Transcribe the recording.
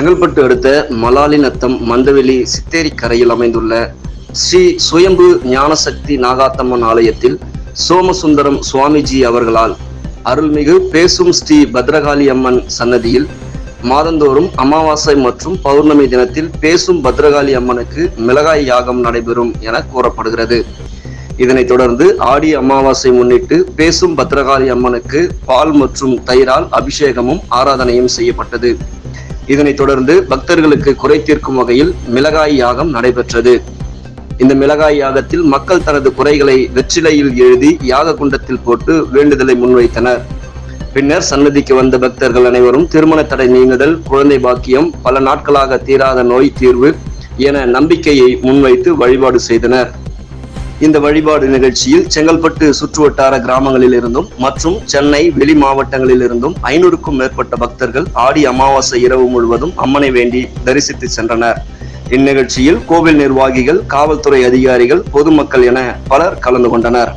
செங்கல்பட்டு அடுத்த மலாலிநத்தம் மந்தவெளி சித்தேரி கரையில் அமைந்துள்ள ஸ்ரீ சுயம்பு ஞானசக்தி நாகாத்தம்மன் ஆலயத்தில் சோமசுந்தரம் சுவாமிஜி அவர்களால் அருள்மிகு பேசும் ஸ்ரீ பத்ரகாளி அம்மன் சன்னதியில் மாதந்தோறும் அமாவாசை மற்றும் பௌர்ணமி தினத்தில் பேசும் பத்ரகாளி அம்மனுக்கு மிளகாய் யாகம் நடைபெறும் என கூறப்படுகிறது. இதனைத் தொடர்ந்து ஆடி அமாவாசை முன்னிட்டு பேசும் பத்ரகாளி அம்மனுக்கு பால் மற்றும் தயிரால் அபிஷேகமும் ஆராதனையும் செய்யப்பட்டது. இதனைத் தொடர்ந்து பக்தர்களுக்கு குறை தீர்க்கும் வகையில் மிளகாய் யாகம் நடைபெற்றது. இந்த மிளகாய் யாகத்தில் மக்கள் தனது குறைகளை வெற்றிலையில் எழுதி யாக குண்டத்தில் போட்டு வேண்டுதலை முன்வைத்தனர். பின்னர் சன்னதிக்கு வந்த பக்தர்கள் அனைவரும் திருமண தடை நீங்குதல், குழந்தை பாக்கியம், பல நாட்களாக தீராத நோய் தீர்வு என நம்பிக்கையை முன்வைத்து வழிபாடு செய்தனர். இந்த வழிபாடு நிகழ்ச்சியில் செங்கல்பட்டு சுற்றுவட்டார கிராமங்களில் இருந்தும் மற்றும் சென்னை வெளி மாவட்டங்களில் இருந்தும் 500க்கும் மேற்பட்ட பக்தர்கள் ஆடி அமாவாசை இரவு முழுவதும் அம்மனை வேண்டி தரிசித்து சென்றனர். இந்நிகழ்ச்சியில் கோவில் நிர்வாகிகள், காவல்துறை அதிகாரிகள், பொதுமக்கள் என பலர் கலந்து கொண்டனர்.